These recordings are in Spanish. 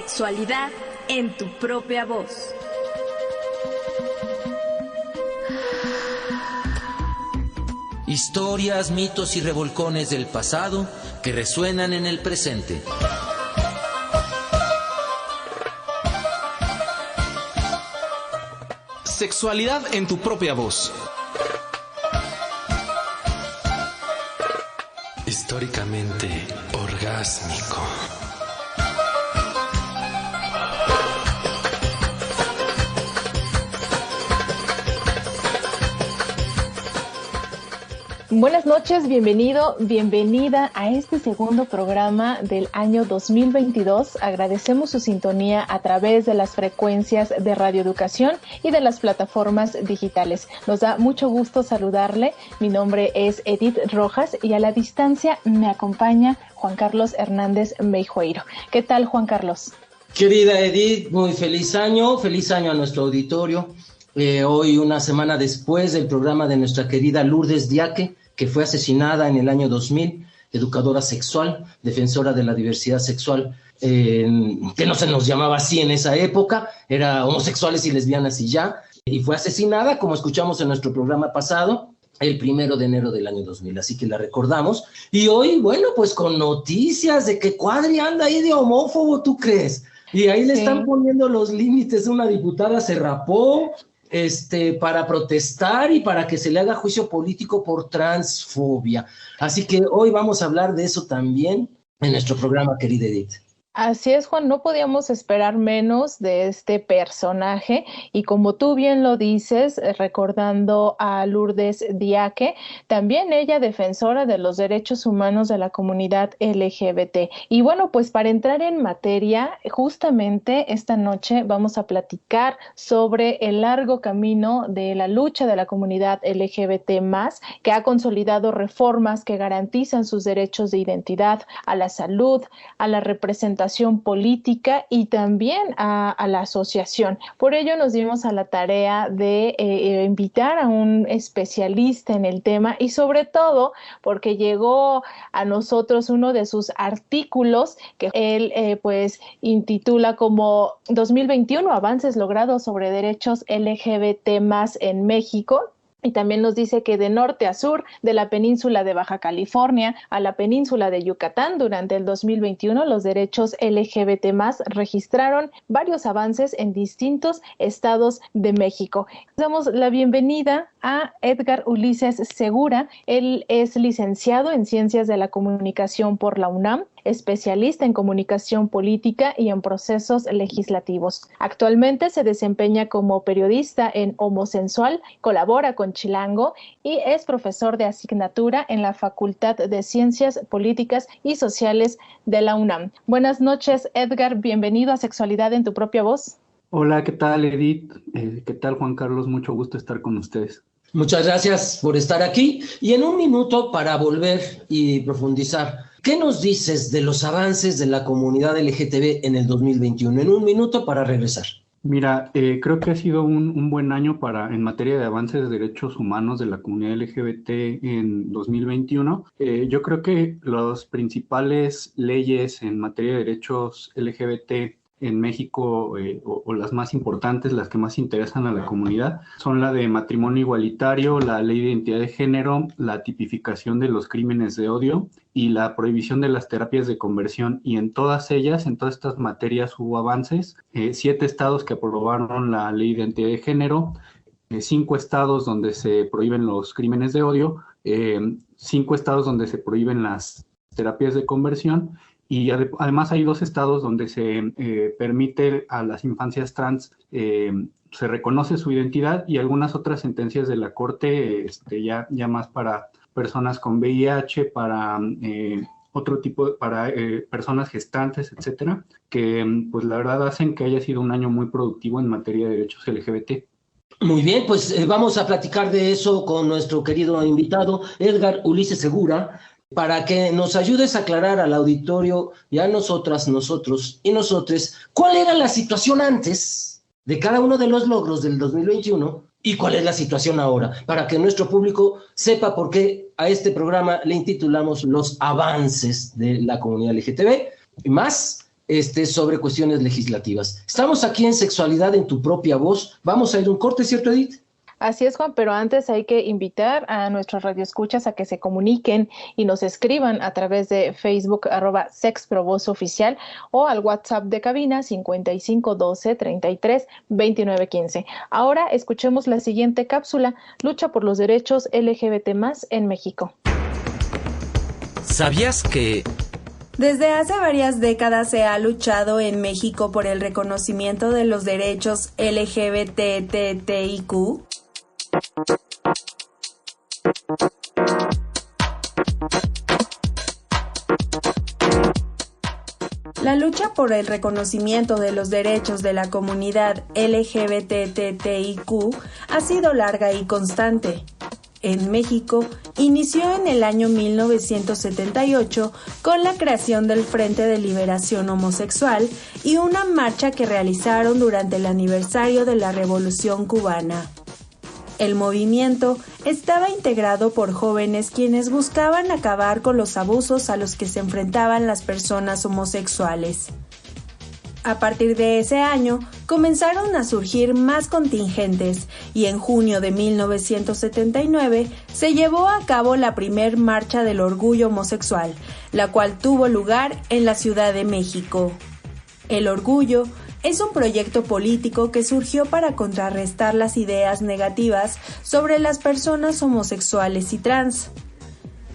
Sexualidad en tu propia voz. Historias, mitos y revolcones del pasado que resuenan en el presente. Sexualidad en tu propia voz. Históricamente orgásmico. Buenas noches, bienvenido, bienvenida a este segundo programa del año 2022. Agradecemos su sintonía a través de las frecuencias de Radio Educación y de las plataformas digitales. Nos da mucho gusto saludarle. Mi nombre es Edith Rojas y a la distancia me acompaña Juan Carlos Hernández Meijueiro. ¿Qué tal, Juan Carlos? Querida Edith, muy feliz año a nuestro auditorio. Hoy, una semana después del programa de nuestra querida Lourdes Diaque, que fue asesinada en el año 2000, educadora sexual, defensora de la diversidad sexual, que no se nos llamaba así en esa época, era homosexuales y lesbianas y ya, y fue asesinada, como escuchamos en nuestro programa pasado, el 1 de enero del año 2000, así que la recordamos. Y hoy, bueno, pues con noticias de que Cuadri anda ahí de homófobo, ¿tú crees? Y ahí le están poniendo los límites, una diputada se rapó, para protestar y para que se le haga juicio político por transfobia. Así que hoy vamos a hablar de eso también en nuestro programa, querida Edith. Así es, Juan, no podíamos esperar menos de este personaje y como tú bien lo dices, recordando a Lourdes Diaque, también ella defensora de los derechos humanos de la comunidad LGBT. Y bueno, pues para entrar en materia, justamente esta noche vamos a platicar sobre el largo camino de la lucha de la comunidad LGBT+, que ha consolidado reformas que garantizan sus derechos de identidad, a la salud, a la representación política y también a la asociación. Por ello nos dimos a la tarea de invitar a un especialista en el tema y sobre todo porque llegó a nosotros uno de sus artículos que él pues intitula como 2021 Avances logrados sobre derechos LGBT+ en México. Y también nos dice que de norte a sur, de la península de Baja California a la península de Yucatán, durante el 2021, los derechos LGBT+ registraron varios avances en distintos estados de México. Damos la bienvenida a Edgar Ulises Segura. Él es licenciado en Ciencias de la Comunicación por la UNAM, especialista en comunicación política y en procesos legislativos. Actualmente se desempeña como periodista en Homosensual, colabora con Chilango y es profesor de asignatura en la Facultad de Ciencias Políticas y Sociales de la UNAM. Buenas noches, Edgar. Bienvenido a Sexualidad en tu propia voz. Hola, ¿qué tal, Edith? ¿Qué tal, Juan Carlos? Mucho gusto estar con ustedes. Muchas gracias por estar aquí. Y en un minuto, para volver y profundizar, ¿qué nos dices de los avances de la comunidad LGTB en el 2021? En un minuto para regresar. Mira, creo que ha sido un buen año en materia de avances de derechos humanos de la comunidad LGBT en 2021. Yo creo que las principales leyes en materia de derechos LGBT en México, o las más importantes, las que más interesan a la comunidad, son la de matrimonio igualitario, la ley de identidad de género, la tipificación de los crímenes de odio y la prohibición de las terapias de conversión. Y en todas ellas, en todas estas materias hubo avances. 7 estados que aprobaron la ley de identidad de género, 5 estados donde se prohíben los crímenes de odio, 5 estados donde se prohíben las terapias de conversión. Y además hay 2 estados donde se permite a las infancias trans, se reconoce su identidad, y algunas otras sentencias de la Corte, ya más para personas con VIH, para otro tipo, para personas gestantes, etcétera, que pues la verdad hacen que haya sido un año muy productivo en materia de derechos LGBT. Muy bien, pues vamos a platicar de eso con nuestro querido invitado, Edgar Ulises Segura, para que nos ayudes a aclarar al auditorio y a nosotras, nosotros y nosotres, cuál era la situación antes de cada uno de los logros del 2021 y cuál es la situación ahora, para que nuestro público sepa por qué a este programa le intitulamos Los avances de la comunidad LGTB, y más sobre cuestiones legislativas. Estamos aquí en Sexualidad en tu propia voz. Vamos a ir a un corte, ¿cierto, Edith? Así es, Juan, pero antes hay que invitar a nuestros radioescuchas a que se comuniquen y nos escriban a través de Facebook, @SexProVozOficial, o al WhatsApp de cabina 5512-33-2915. Ahora escuchemos la siguiente cápsula: Lucha por los derechos LGBT+ en México. ¿Sabías que desde hace varias décadas se ha luchado en México por el reconocimiento de los derechos LGBTTIQ? La lucha por el reconocimiento de los derechos de la comunidad LGBTTIQ ha sido larga y constante. En México, inició en el año 1978 con la creación del Frente de Liberación Homosexual y una marcha que realizaron durante el aniversario de la Revolución Cubana. El movimiento estaba integrado por jóvenes quienes buscaban acabar con los abusos a los que se enfrentaban las personas homosexuales. A partir de ese año, comenzaron a surgir más contingentes y en junio de 1979 se llevó a cabo la primer Marcha del Orgullo Homosexual, la cual tuvo lugar en la Ciudad de México. El Orgullo es un proyecto político que surgió para contrarrestar las ideas negativas sobre las personas homosexuales y trans.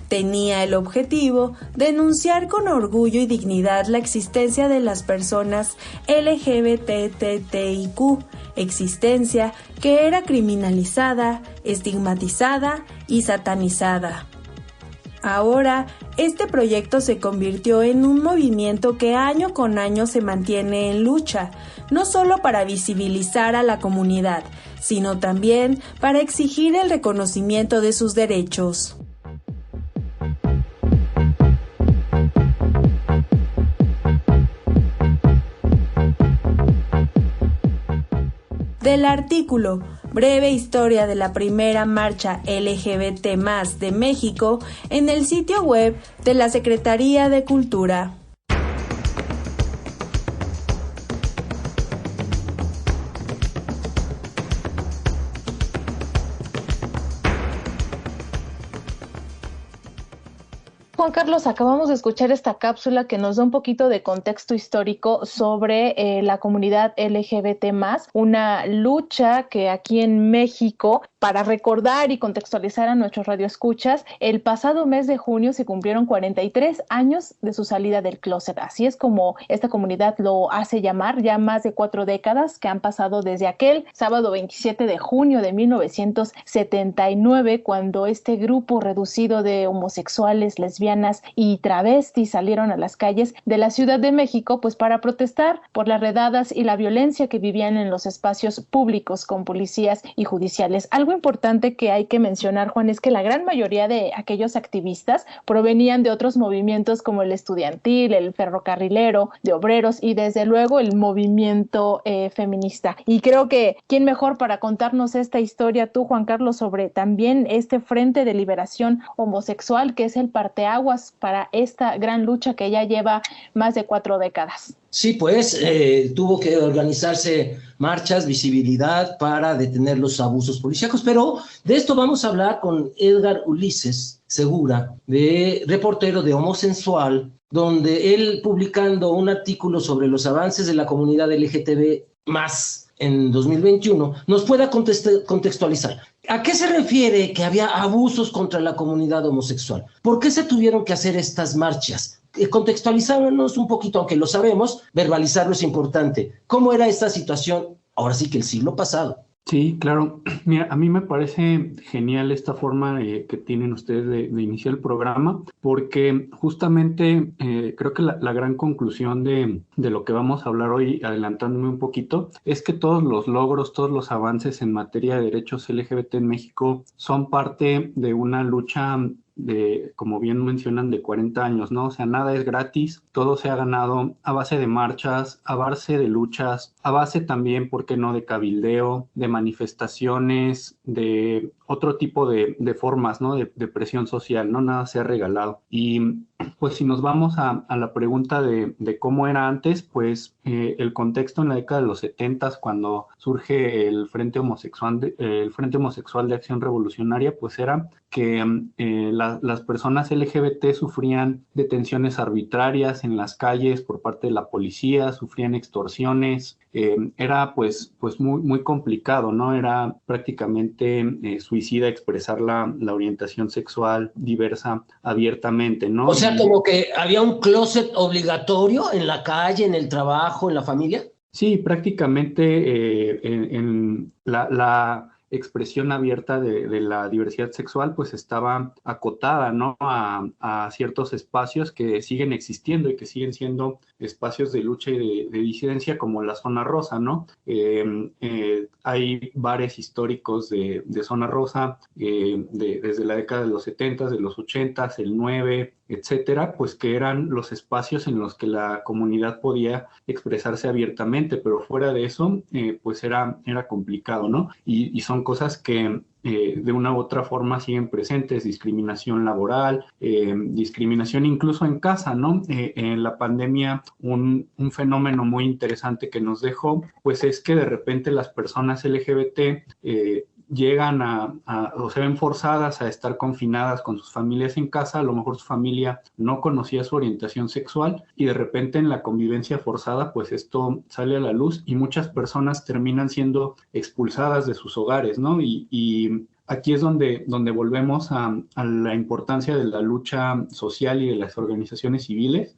Tenía el objetivo de denunciar con orgullo y dignidad la existencia de las personas LGBTTIQ, existencia que era criminalizada, estigmatizada y satanizada. Ahora, este proyecto se convirtió en un movimiento que año con año se mantiene en lucha, no solo para visibilizar a la comunidad, sino también para exigir el reconocimiento de sus derechos. Del artículo Breve historia de la primera marcha LGBT+ de México en el sitio web de la Secretaría de Cultura. Juan Carlos, acabamos de escuchar esta cápsula que nos da un poquito de contexto histórico sobre la comunidad LGBT+, una lucha que aquí en México, para recordar y contextualizar a nuestros radioescuchas, el pasado mes de junio se cumplieron 43 años de su salida del closet. Así es como esta comunidad lo hace llamar, ya más de 4 décadas que han pasado desde aquel sábado 27 de junio de 1979, cuando este grupo reducido de homosexuales, lesbianas y travestis salieron a las calles de la Ciudad de México pues para protestar por las redadas y la violencia que vivían en los espacios públicos con policías y judiciales. Algo importante que hay que mencionar, Juan, es que la gran mayoría de aquellos activistas provenían de otros movimientos como el estudiantil, el ferrocarrilero, de obreros y desde luego el movimiento feminista. Y creo que quién mejor para contarnos esta historia, tú, Juan Carlos, sobre también este Frente de Liberación Homosexual, que es el parteaguas para esta gran lucha que ya lleva más de 4 décadas. Sí, pues tuvo que organizarse marchas, visibilidad para detener los abusos policíacos, pero de esto vamos a hablar con Edgar Ulises Segura, reportero de Homosensual, donde él, publicando un artículo sobre los avances de la comunidad LGTB+ en 2021, nos pueda contextualizar. ¿A qué se refiere que había abusos contra la comunidad homosexual? ¿Por qué se tuvieron que hacer estas marchas? Contextualizarnos un poquito, aunque lo sabemos, verbalizarlo es importante. ¿Cómo era esta situación, ahora sí que el siglo pasado? Sí, claro. Mira, a mí me parece genial esta forma que tienen ustedes de iniciar el programa, porque justamente creo que la gran conclusión de lo que vamos a hablar hoy, adelantándome un poquito, es que todos los logros, todos los avances en materia de derechos LGBT en México son parte de una lucha de, como bien mencionan, de 40 años, ¿no? O sea, nada es gratis, todo se ha ganado a base de marchas, a base de luchas, a base también, ¿por qué no?, de cabildeo, de manifestaciones, de otro tipo de formas, ¿no?, de presión social, ¿no? Nada se ha regalado. Y pues si nos vamos a la pregunta de cómo era antes, pues el contexto en la década de los 70, cuando surge el Frente Homosexual de Acción Revolucionaria, pues era que las personas LGBT sufrían detenciones arbitrarias en las calles por parte de la policía, sufrían extorsiones, era pues muy, muy complicado, ¿no? Era prácticamente suicida expresar la orientación sexual diversa abiertamente, ¿no? O sea, como que había un closet obligatorio en la calle, en el trabajo, en la familia. Sí, prácticamente en la expresión abierta de la diversidad sexual pues estaba acotada, ¿no? a ciertos espacios que siguen existiendo y que siguen siendo espacios de lucha y de disidencia, como la Zona Rosa, ¿no? Hay bares históricos de Zona Rosa desde la década de los 70, de los 80, el 9, etcétera, pues que eran los espacios en los que la comunidad podía expresarse abiertamente, pero fuera de eso, pues era complicado, ¿no? Y son cosas que de una u otra forma siguen presentes: discriminación laboral, discriminación incluso en casa, ¿no? En la pandemia, un fenómeno muy interesante que nos dejó, pues es que de repente las personas LGBT llegan o se ven forzadas a estar confinadas con sus familias en casa. A lo mejor su familia no conocía su orientación sexual y de repente en la convivencia forzada pues esto sale a la luz y muchas personas terminan siendo expulsadas de sus hogares, ¿no? Y aquí es donde volvemos a la importancia de la lucha social y de las organizaciones civiles.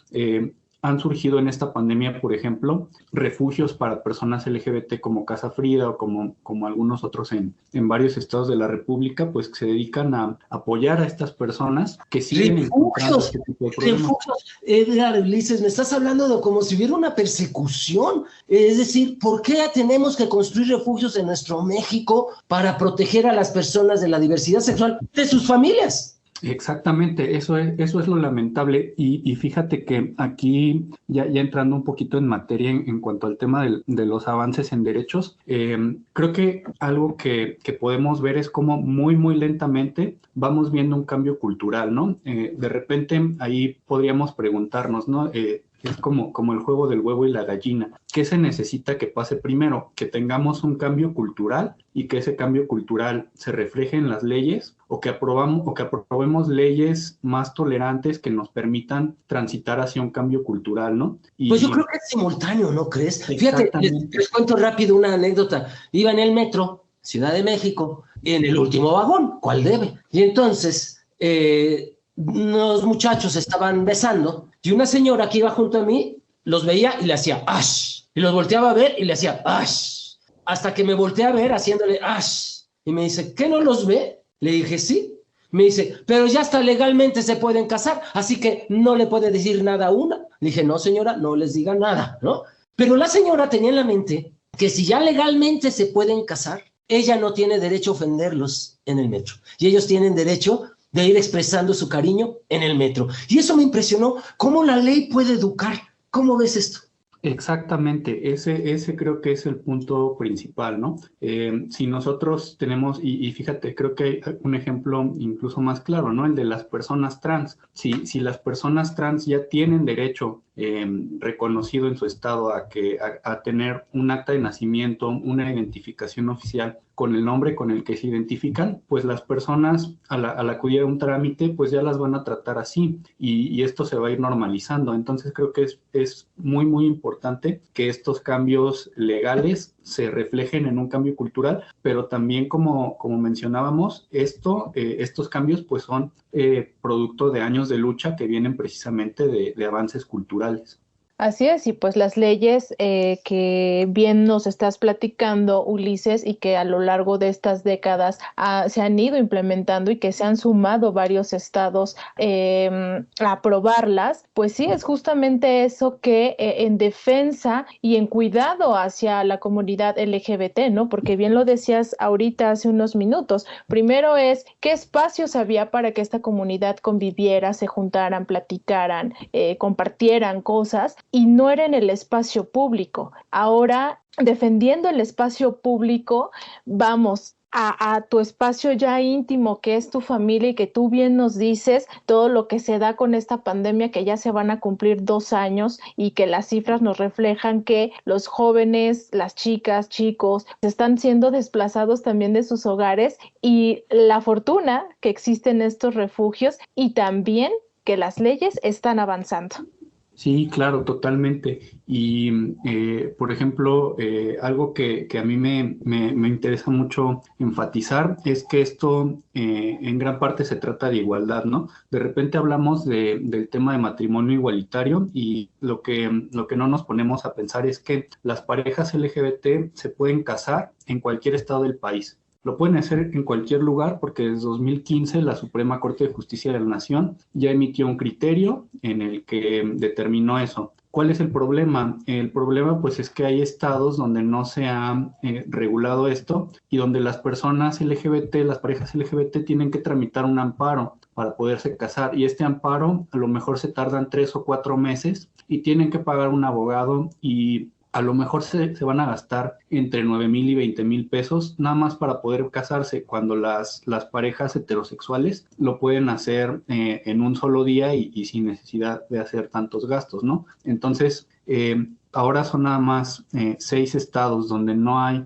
Han surgido en esta pandemia, por ejemplo, refugios para personas LGBT como Casa Frida o como algunos otros en varios estados de la República, pues que se dedican a apoyar a estas personas que siguen encontrando este tipo de problemas. Refugios, Edgar, Ulises, me estás hablando de como si hubiera una persecución. Es decir, ¿por qué tenemos que construir refugios en nuestro México para proteger a las personas de la diversidad sexual de sus familias? Exactamente, eso es lo lamentable y fíjate que aquí ya entrando un poquito en materia en cuanto al tema de los avances en derechos, creo que algo que podemos ver es como muy muy lentamente vamos viendo un cambio cultural, ¿no? De repente ahí podríamos preguntarnos, ¿no? Es como el juego del huevo y la gallina. ¿Qué se necesita que pase primero? Que tengamos un cambio cultural y que ese cambio cultural se refleje en las leyes, o que aprobemos leyes más tolerantes que nos permitan transitar hacia un cambio cultural, ¿no? Pues yo creo que es simultáneo, ¿no crees? Fíjate, les cuento rápido una anécdota. Iba en el metro, Ciudad de México, en el último vagón, ¿cuál debe? Y entonces los muchachos estaban besando y una señora que iba junto a mí los veía y le hacía ¡ash! Y los volteaba a ver y le hacía ¡ash! Hasta que me volteé a ver haciéndole ¡ash! Y me dice, ¿qué no los ve? Le dije, sí. Me dice, pero ya hasta legalmente se pueden casar, así que no le puede decir nada a una. Le dije, no señora, no les diga nada, ¿no? Pero la señora tenía en la mente que si ya legalmente se pueden casar, ella no tiene derecho a ofenderlos en el metro. Y ellos tienen derecho de ir expresando su cariño en el metro. Y eso me impresionó, cómo la ley puede educar. ¿Cómo ves esto? Exactamente, ese creo que es el punto principal, ¿no? Si nosotros tenemos, y fíjate, creo que hay un ejemplo incluso más claro, ¿no? El de las personas trans. Si las personas trans ya tienen derecho reconocido en su estado a tener un acta de nacimiento, una identificación oficial con el nombre con el que se identifican, pues las personas al acudir a un trámite, pues ya las van a tratar así y esto se va a ir normalizando. Entonces creo que es muy, muy importante que estos cambios legales se reflejen en un cambio cultural, pero también como mencionábamos, estos cambios pues son producto de años de lucha que vienen precisamente de avances culturales. Así es, y pues las leyes que bien nos estás platicando, Ulises, y que a lo largo de estas décadas se han ido implementando y que se han sumado varios estados a aprobarlas, pues sí, es justamente eso que en defensa y en cuidado hacia la comunidad LGBT, ¿no? Porque bien lo decías ahorita hace unos minutos, primero es qué espacios había para que esta comunidad conviviera, se juntaran, platicaran, compartieran cosas, y no era en el espacio público. Ahora, defendiendo el espacio público, vamos a tu espacio ya íntimo, que es tu familia, y que tú bien nos dices todo lo que se da con esta pandemia, que ya se van a cumplir 2 años y que las cifras nos reflejan que los jóvenes, las chicas, chicos, están siendo desplazados también de sus hogares, y la fortuna que existen estos refugios, y también que las leyes están avanzando. Sí, claro, totalmente. Y, por ejemplo, algo que a mí me interesa mucho enfatizar es que esto en gran parte se trata de igualdad, ¿no? De repente hablamos del tema de matrimonio igualitario, y lo que no nos ponemos a pensar es que las parejas LGBT se pueden casar en cualquier estado del país. Lo pueden hacer en cualquier lugar porque desde 2015 la Suprema Corte de Justicia de la Nación ya emitió un criterio en el que determinó eso. ¿Cuál es el problema? El problema pues es que hay estados donde no se ha regulado esto, y donde las personas LGBT, las parejas LGBT tienen que tramitar un amparo para poderse casar, y este amparo a lo mejor se tardan 3 o 4 meses y tienen que pagar un abogado, y a lo mejor se van a gastar entre 9,000 y 20,000 pesos nada más para poder casarse, cuando las parejas heterosexuales lo pueden hacer en un solo día y sin necesidad de hacer tantos gastos, ¿no? Entonces, ahora son nada más 6 estados donde no hay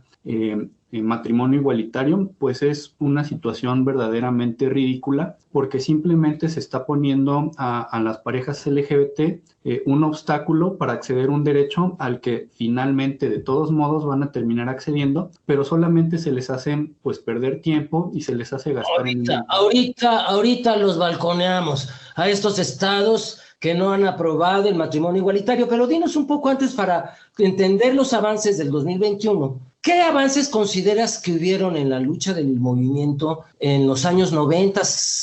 matrimonio igualitario. Pues es una situación verdaderamente ridícula, porque simplemente se está poniendo a las parejas LGBT un obstáculo para acceder a un derecho al que finalmente de todos modos van a terminar accediendo, pero solamente se les hace pues perder tiempo y se les hace gastar ahorita los balconeamos a estos estados que no han aprobado el matrimonio igualitario, pero dinos un poco antes, para entender los avances del 2021. ¿Qué avances consideras que hubieron en la lucha del movimiento en los años 90,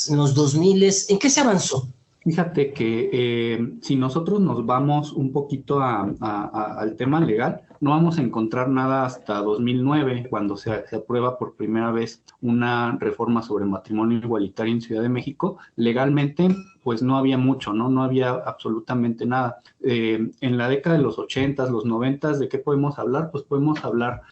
en los 2000? ¿En qué se avanzó? Fíjate que si nosotros nos vamos un poquito al tema legal, no vamos a encontrar nada hasta 2009, cuando se aprueba por primera vez una reforma sobre matrimonio igualitario en Ciudad de México. Legalmente, pues no había mucho, ¿no? No había absolutamente nada. En la década de los 80s, los 90s, ¿de qué podemos hablar? Pues podemos hablar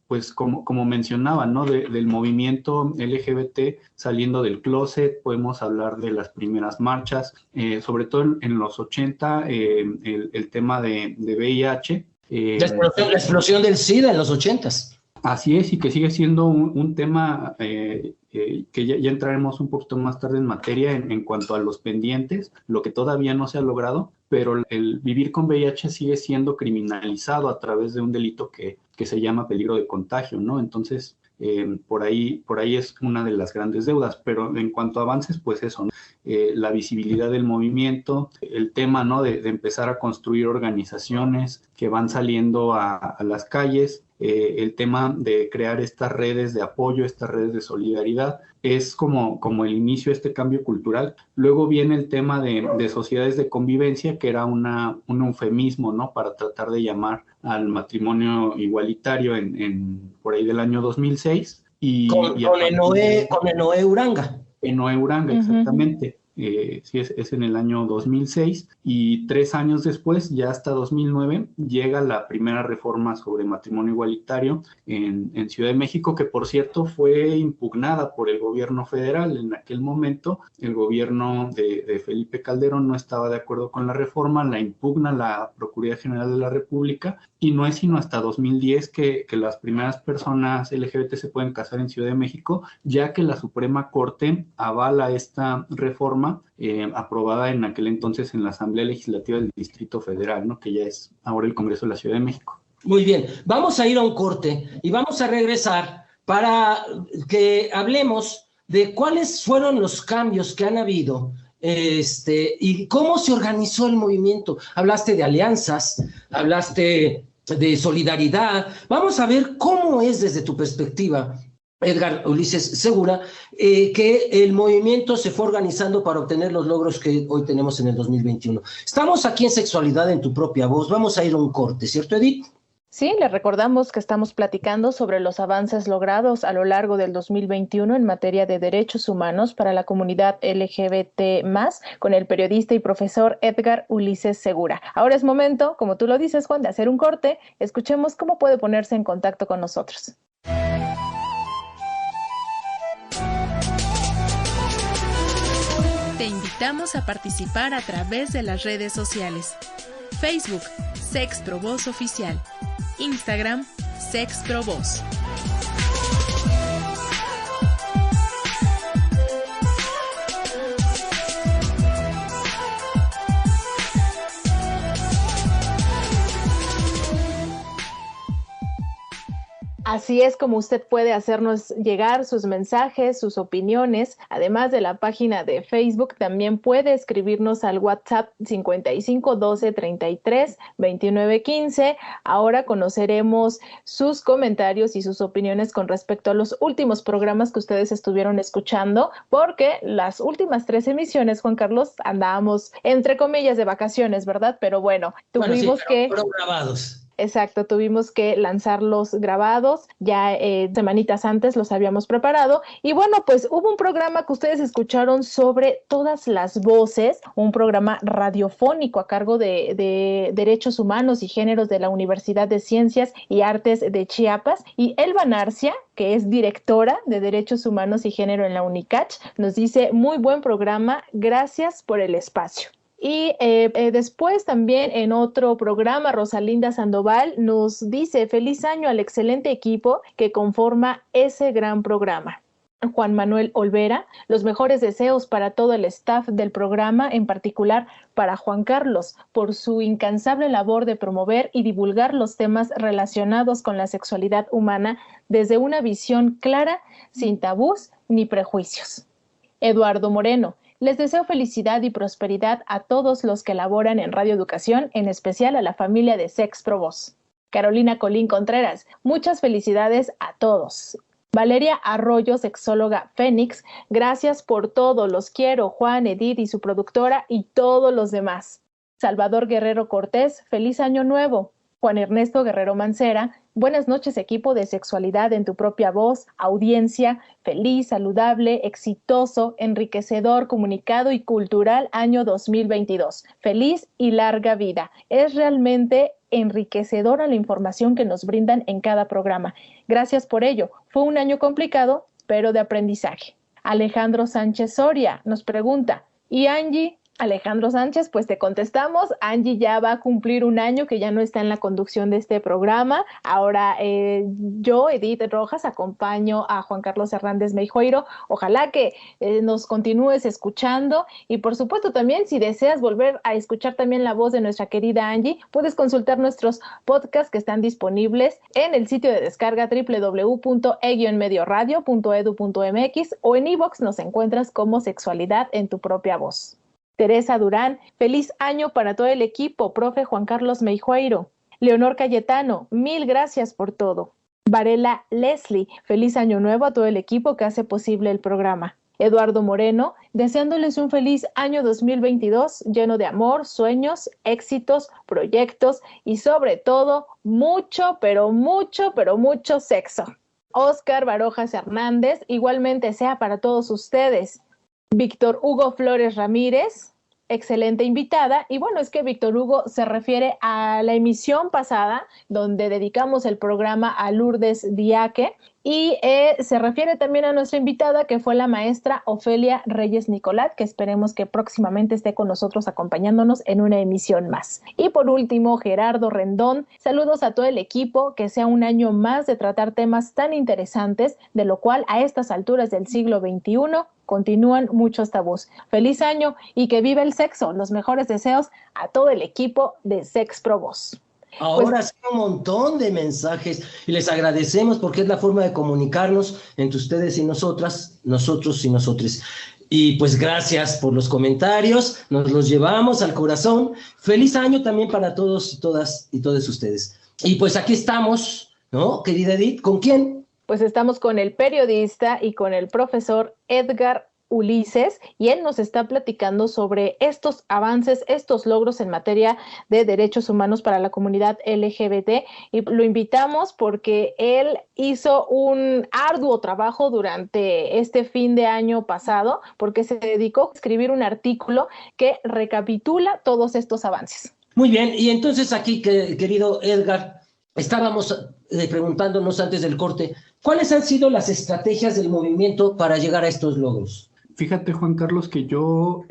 pues como mencionaba, ¿no? Del movimiento LGBT saliendo del closet. Podemos hablar de las primeras marchas, sobre todo en los 80, el tema de VIH. La explosión del SIDA en los 80s. Así es, y que sigue siendo un tema que ya entraremos un poquito más tarde en materia en cuanto a los pendientes, lo que todavía no se ha logrado, pero el vivir con VIH sigue siendo criminalizado a través de un delito que se llama peligro de contagio, ¿no? Entonces, por ahí es una de las grandes deudas. Pero en cuanto a avances, pues eso, ¿no? La visibilidad del movimiento, el tema, ¿no? de empezar a construir organizaciones que van saliendo a las calles, el tema de crear estas redes de apoyo, estas redes de solidaridad, es como el inicio de este cambio cultural. Luego viene el tema de sociedades de convivencia, que era un eufemismo, ¿no? Para tratar de llamar al matrimonio igualitario por ahí del año 2006. Con Enoé Uranga. Enoé Uranga, exactamente. Sí, es en el año 2006, y 3 años después, ya hasta 2009, llega la primera reforma sobre matrimonio igualitario en Ciudad de México, que por cierto fue impugnada por el gobierno federal. En aquel momento el gobierno de Felipe Calderón no estaba de acuerdo con la reforma, la impugna la Procuraduría General de la República, y no es sino hasta 2010 que las primeras personas LGBT se pueden casar en Ciudad de México, ya que la Suprema Corte avala esta reforma aprobada en aquel entonces en la Asamblea Legislativa del Distrito Federal, ¿no? Que ya es ahora el Congreso de la Ciudad de México. Muy bien, vamos a ir a un corte y vamos a regresar para que hablemos de cuáles fueron los cambios que han habido y cómo se organizó el movimiento. Hablaste de alianzas, hablaste de solidaridad. Vamos a ver cómo es desde tu perspectiva, Edgar Ulises Segura, que el movimiento se fue organizando para obtener los logros que hoy tenemos en el 2021. Estamos aquí en Sexualidad en tu propia voz. Vamos a ir a un corte, ¿cierto, Edith? Sí, les recordamos que estamos platicando sobre los avances logrados a lo largo del 2021 en materia de derechos humanos para la comunidad LGBT+, con el periodista y profesor Edgar Ulises Segura. Ahora es momento, como tú lo dices, Juan, de hacer un corte. Escuchemos cómo puede ponerse en contacto con nosotros. Te invitamos a participar a través de las redes sociales. Facebook, Sexprovoz Oficial. Instagram, Sexprovoz. Así es como usted puede hacernos llegar sus mensajes, sus opiniones. Además de la página de Facebook, también puede escribirnos al WhatsApp 55 12 33 29 15. Ahora conoceremos sus comentarios y sus opiniones con respecto a los últimos programas que ustedes estuvieron escuchando, porque las últimas 3 emisiones, Juan Carlos, andábamos entre comillas de vacaciones, ¿verdad? Pero bueno, tuvimos que... Fueron grabados. Exacto, tuvimos que lanzarlos grabados, ya semanitas antes los habíamos preparado y bueno, pues hubo un programa que ustedes escucharon sobre todas las voces, un programa radiofónico a cargo de Derechos Humanos y Géneros de la Universidad de Ciencias y Artes de Chiapas, y Elba Narcia, que es directora de Derechos Humanos y Género en la UNICACH, nos dice: muy buen programa, gracias por el espacio. Y después también en otro programa, Rosalinda Sandoval nos dice: feliz año al excelente equipo que conforma ese gran programa. Juan Manuel Olvera, los mejores deseos para todo el staff del programa, en particular para Juan Carlos, por su incansable labor de promover y divulgar los temas relacionados con la sexualidad humana desde una visión clara, sin tabús ni prejuicios. Eduardo Moreno, les deseo felicidad y prosperidad a todos los que laboran en Radio Educación, en especial a la familia de Sexprovoz. Carolina Colín Contreras, muchas felicidades a todos. Valeria Arroyo, sexóloga Fénix, gracias por todo, los quiero, Juan, Edith y su productora y todos los demás. Salvador Guerrero Cortés, feliz año nuevo. Juan Ernesto Guerrero Mancera, buenas noches equipo de Sexualidad en tu propia voz, audiencia, feliz, saludable, exitoso, enriquecedor, comunicado y cultural año 2022. Feliz y larga vida. Es realmente enriquecedora la información que nos brindan en cada programa. Gracias por ello. Fue un año complicado, pero de aprendizaje. Alejandro Sánchez Soria nos pregunta: ¿y Angie? Alejandro Sánchez, pues te contestamos. Angie ya va a cumplir un año que ya no está en la conducción de este programa. Ahora yo, Edith Rojas, acompaño a Juan Carlos Hernández Meijoiro. Ojalá que nos continúes escuchando y por supuesto también si deseas volver a escuchar también la voz de nuestra querida Angie, puedes consultar nuestros podcasts que están disponibles en el sitio de descarga www.e-medioradio.edu.mx o en iVoox nos encuentras como Sexualidad en tu propia voz. Teresa Durán, feliz año para todo el equipo, profe Juan Carlos Meijoiro. Leonor Cayetano, mil gracias por todo. Varela Leslie, feliz año nuevo a todo el equipo que hace posible el programa. Eduardo Moreno, deseándoles un feliz año 2022 lleno de amor, sueños, éxitos, proyectos y sobre todo mucho, pero mucho, pero mucho sexo. Oscar Barojas Hernández, igualmente sea para todos ustedes. Víctor Hugo Flores Ramírez, excelente invitada. Y bueno, es que Víctor Hugo se refiere a la emisión pasada donde dedicamos el programa a Lourdes Diaque y se refiere también a nuestra invitada que fue la maestra Ofelia Reyes Nicolat, que esperemos que próximamente esté con nosotros acompañándonos en una emisión más. Y por último, Gerardo Rendón, saludos a todo el equipo, que sea un año más de tratar temas tan interesantes, de lo cual a estas alturas del siglo XXI continúan muchos tabús. Feliz año y que viva el sexo. Los mejores deseos a todo el equipo de Sexprovoz. Ahora sí, un montón de mensajes y les agradecemos porque es la forma de comunicarnos entre ustedes y nosotras, nosotros y nosotres. Y pues gracias por los comentarios, nos los llevamos al corazón. Feliz año también para todos y todas y todos ustedes. Y pues aquí estamos, ¿no, querida Edith? ¿Con quién? Pues estamos con el periodista y con el profesor Edgar Ulises, y él nos está platicando sobre estos avances, estos logros en materia de derechos humanos para la comunidad LGBT, y lo invitamos porque él hizo un arduo trabajo durante este fin de año pasado, porque se dedicó a escribir un artículo que recapitula todos estos avances. Muy bien, y entonces aquí, querido Edgar, estábamos preguntándonos antes del corte, ¿cuáles han sido las estrategias del movimiento para llegar a estos logros? Fíjate, Juan Carlos, que yo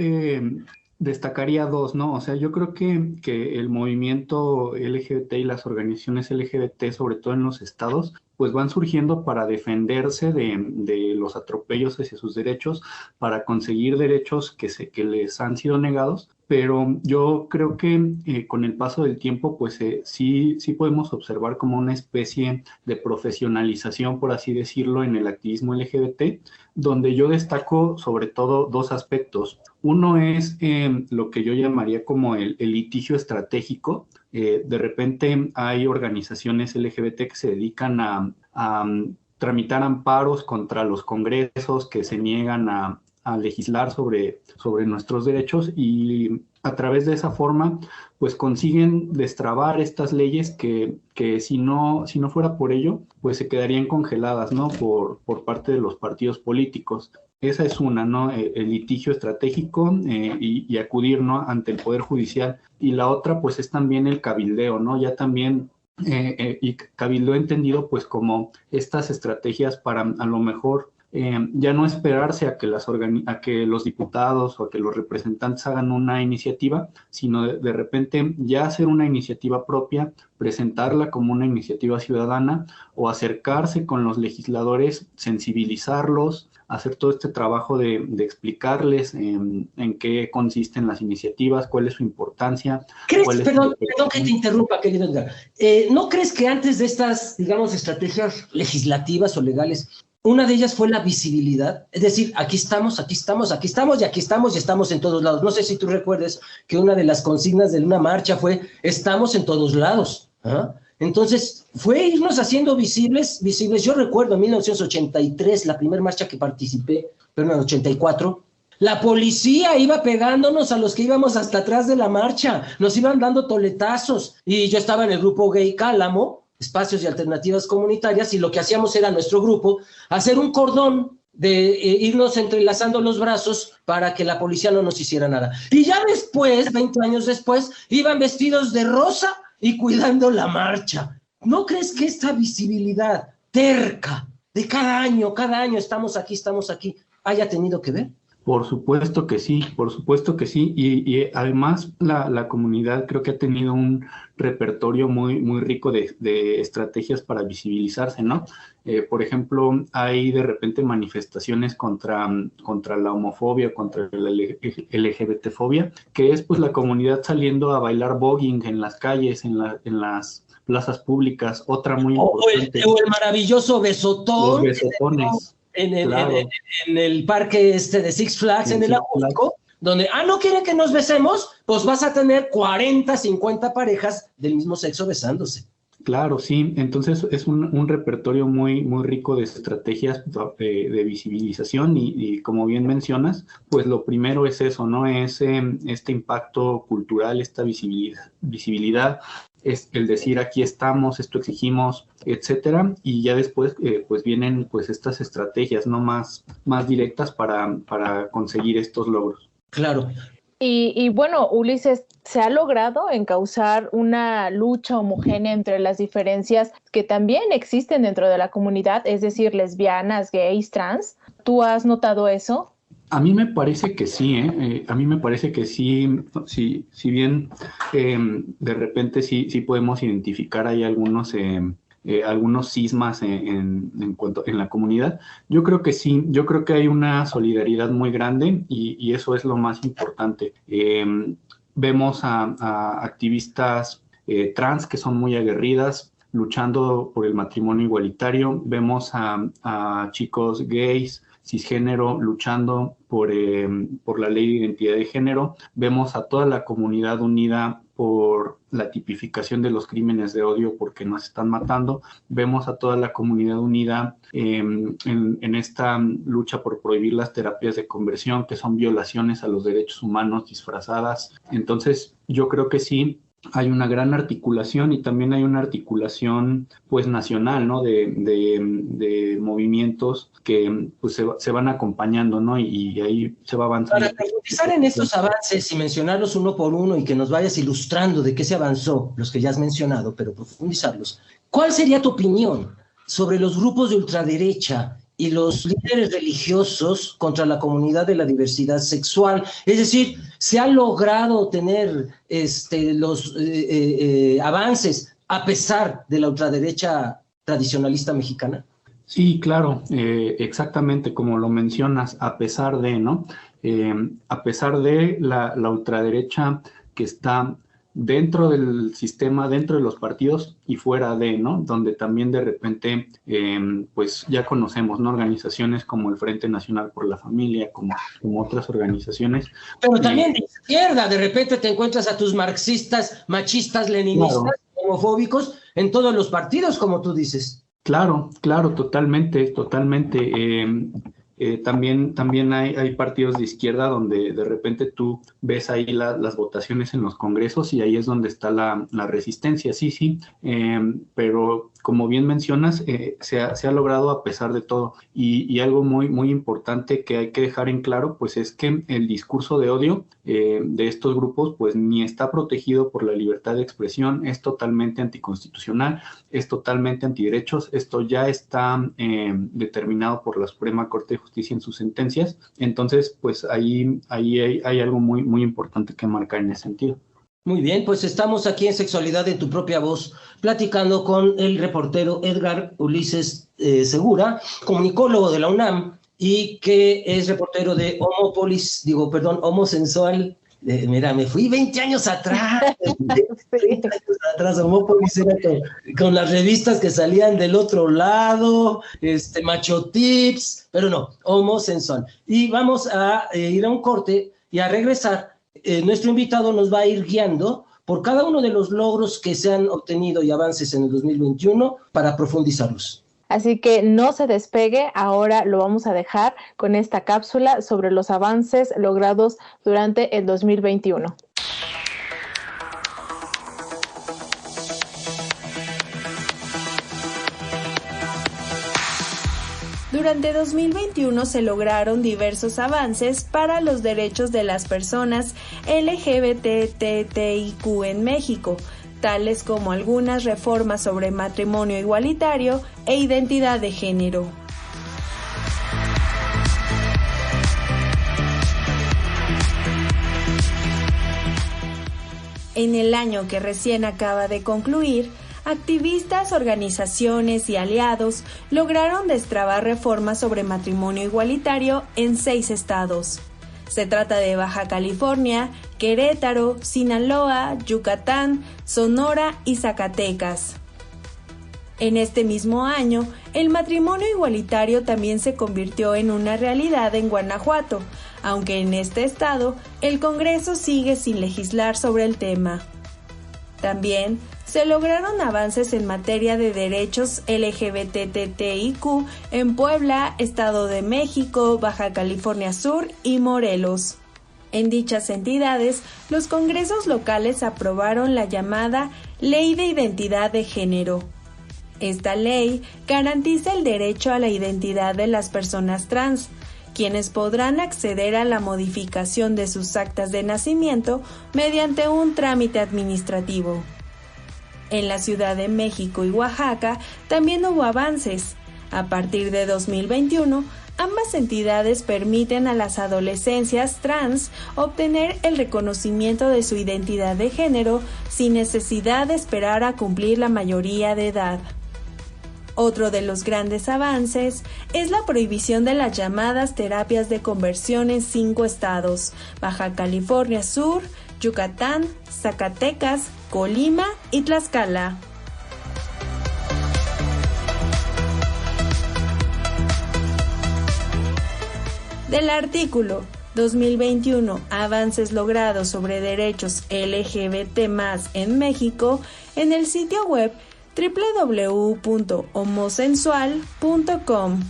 destacaría dos, ¿no? O sea, yo creo que el movimiento LGBT y las organizaciones LGBT, sobre todo en los estados, pues van surgiendo para defenderse de los atropellos hacia sus derechos, para conseguir derechos que les han sido negados. Pero yo creo que con el paso del tiempo, pues sí podemos observar como una especie de profesionalización, por así decirlo, en el activismo LGBT, donde yo destaco sobre todo dos aspectos. Uno es lo que yo llamaría como el litigio estratégico. De repente hay organizaciones LGBT que se dedican a tramitar amparos contra los congresos que se niegan a legislar sobre nuestros derechos, y a través de esa forma pues consiguen destrabar estas leyes que si no fuera por ello pues se quedarían congeladas, ¿no? por parte de los partidos políticos. Esa es una, ¿no? El litigio estratégico y acudir, ¿no? ante el Poder Judicial. Y la otra pues es también el cabildeo, ¿no? Ya también y cabildeo entendido pues como estas estrategias para a lo mejor ya no esperarse a que los diputados o a que los representantes hagan una iniciativa, sino de repente ya hacer una iniciativa propia, presentarla como una iniciativa ciudadana o acercarse con los legisladores, sensibilizarlos, hacer todo este trabajo de explicarles en qué consisten las iniciativas, cuál es su importancia. Perdón que te interrumpa, querido Edgar. ¿No crees que antes de estas, digamos, estrategias legislativas o legales, una de ellas fue la visibilidad? Es decir, aquí estamos y estamos en todos lados. No sé si tú recuerdes que una de las consignas de una marcha fue estamos en todos lados. ¿Ah? Entonces, fue irnos haciendo visibles. Yo recuerdo en 1983, la primera marcha que participé, pero en el 84, la policía iba pegándonos a los que íbamos hasta atrás de la marcha, nos iban dando toletazos, y yo estaba en el grupo gay Cálamo, Espacios y Alternativas Comunitarias, y lo que hacíamos era nuestro grupo hacer un cordón de irnos entrelazando los brazos para que la policía no nos hiciera nada. Y ya después, 20 años después, iban vestidos de rosa y cuidando la marcha. ¿No crees que esta visibilidad terca de cada año estamos aquí, haya tenido que ver? Por supuesto que sí, y además la comunidad creo que ha tenido un repertorio muy, muy rico de estrategias para visibilizarse, ¿no? Por ejemplo, hay de repente manifestaciones contra la homofobia, contra la LGBT-fobia, que es pues la comunidad saliendo a bailar voguing en las calles, en las plazas públicas. Otra muy importante. O el maravilloso besotón. Los besotones. En el parque de Six Flags, en el Ajusco, donde, no quiere que nos besemos, pues vas a tener 40, 50 parejas del mismo sexo besándose. Claro, sí. Entonces es un repertorio muy, muy rico de estrategias de visibilización y como bien mencionas, pues lo primero es eso, ¿no? Es este impacto cultural, esta visibilidad, es el decir aquí estamos, esto exigimos, etcétera, y ya después pues vienen pues estas estrategias, ¿no? más directas para conseguir estos logros. Claro. Y bueno, Ulises, ¿se ha logrado encauzar una lucha homogénea entre las diferencias que también existen dentro de la comunidad, es decir, lesbianas, gays, trans? ¿Tú has notado eso? A mí me parece que sí, a mí me parece que sí, si bien de repente sí podemos identificar ahí algunos cismas en la comunidad. Yo creo que sí, yo creo que hay una solidaridad muy grande y eso es lo más importante. Vemos a activistas trans que son muy aguerridas, luchando por el matrimonio igualitario. Vemos a chicos gays, cisgénero, luchando por la ley de identidad de género. Vemos a toda la comunidad unida por la tipificación de los crímenes de odio porque nos están matando. Vemos a toda la comunidad unida en esta lucha por prohibir las terapias de conversión, que son violaciones a los derechos humanos disfrazadas. Entonces, yo creo que sí, hay una gran articulación y también hay una articulación pues nacional, ¿no? de movimientos que pues se van acompañando, ¿no? Y ahí se va avanzando. Para profundizar en estos avances y mencionarlos uno por uno y que nos vayas ilustrando de qué se avanzó, los que ya has mencionado, pero profundizarlos. ¿Cuál sería tu opinión sobre los grupos de ultraderecha y los líderes religiosos contra la comunidad de la diversidad sexual. Es decir, se ha logrado tener los avances a pesar de la ultraderecha tradicionalista mexicana. Sí, claro, exactamente como lo mencionas, a pesar de, ¿no? A pesar de la ultraderecha que está dentro del sistema, dentro de los partidos y fuera de, ¿no? Donde también de repente, pues ya conocemos, ¿no? Organizaciones como el Frente Nacional por la Familia, como otras organizaciones. Pero también de izquierda, de repente te encuentras a tus marxistas, machistas, leninistas, claro, homofóbicos, en todos los partidos, como tú dices. Claro, totalmente. También hay partidos de izquierda donde de repente tú ves ahí las votaciones en los congresos y ahí es donde está la resistencia, sí, pero como bien mencionas, se ha logrado a pesar de todo. Y algo muy, muy importante que hay que dejar en claro, pues es que el discurso de odio de estos grupos, pues ni está protegido por la libertad de expresión, es totalmente anticonstitucional, es totalmente antiderechos. Esto ya está determinado por la Suprema Corte de Justicia en sus sentencias. Entonces, pues ahí hay algo muy, muy importante que marcar en ese sentido. Muy bien, pues estamos aquí en Sexualidad en tu propia voz, platicando con el reportero Edgar Ulises Segura, comunicólogo de la UNAM y que es reportero de Homosensual. Mira, me fui 20 años atrás. 20 años atrás, Homópolis era con las revistas que salían del otro lado, Macho Tips, pero no, Homosensual. Y vamos a ir a un corte y a regresar. Nuestro invitado nos va a ir guiando por cada uno de los logros que se han obtenido y avances en el 2021 para profundizarlos. Así que no se despegue, ahora lo vamos a dejar con esta cápsula sobre los avances logrados durante el 2021. Durante 2021 se lograron diversos avances para los derechos de las personas LGBTTIQ en México, tales como algunas reformas sobre matrimonio igualitario e identidad de género. En el año que recién acaba de concluir, activistas, organizaciones y aliados lograron destrabar reformas sobre matrimonio igualitario en 6 estados. Se trata de Baja California, Querétaro, Sinaloa, Yucatán, Sonora y Zacatecas. En este mismo año, el matrimonio igualitario también se convirtió en una realidad en Guanajuato, aunque en este estado el Congreso sigue sin legislar sobre el tema. También se lograron avances en materia de derechos LGBTTIQ en Puebla, Estado de México, Baja California Sur y Morelos. En dichas entidades, los congresos locales aprobaron la llamada Ley de Identidad de Género. Esta ley garantiza el derecho a la identidad de las personas trans, quienes podrán acceder a la modificación de sus actas de nacimiento mediante un trámite administrativo. En la Ciudad de México y Oaxaca también hubo avances. A partir de 2021, ambas entidades permiten a las adolescencias trans obtener el reconocimiento de su identidad de género sin necesidad de esperar a cumplir la mayoría de edad. Otro de los grandes avances es la prohibición de las llamadas terapias de conversión en 5 estados: Baja California Sur, Yucatán, Zacatecas, Colima y Tlaxcala. Del artículo 2021 Avances logrados sobre derechos LGBT+ en México, en el sitio web www.homosensual.com.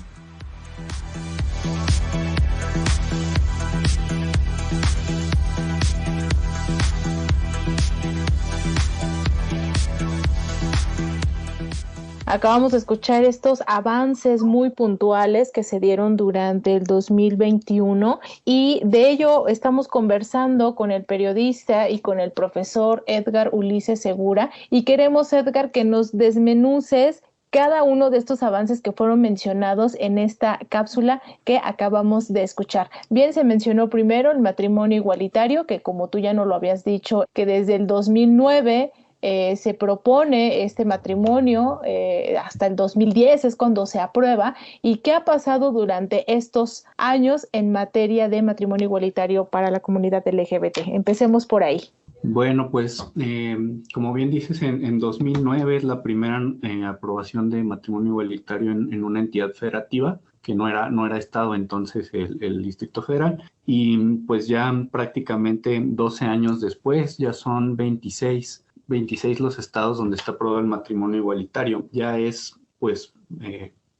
Acabamos de escuchar estos avances muy puntuales que se dieron durante el 2021 y de ello estamos conversando con el periodista y con el profesor Edgar Ulises Segura y queremos, Edgar, que nos desmenuces cada uno de estos avances que fueron mencionados en esta cápsula que acabamos de escuchar. Bien, se mencionó primero el matrimonio igualitario, que como tú ya no lo habías dicho, que desde el 2009 se propone este matrimonio, hasta el 2010 es cuando se aprueba. ¿Y qué ha pasado durante estos años en materia de matrimonio igualitario para la comunidad LGBT? Empecemos por ahí. Bueno, pues como bien dices, en 2009 es la primera aprobación de matrimonio igualitario en una entidad federativa, que no era Estado entonces el Distrito Federal, y pues ya prácticamente 12 años después ya son 26 los estados donde está aprobado el matrimonio igualitario. Ya es pues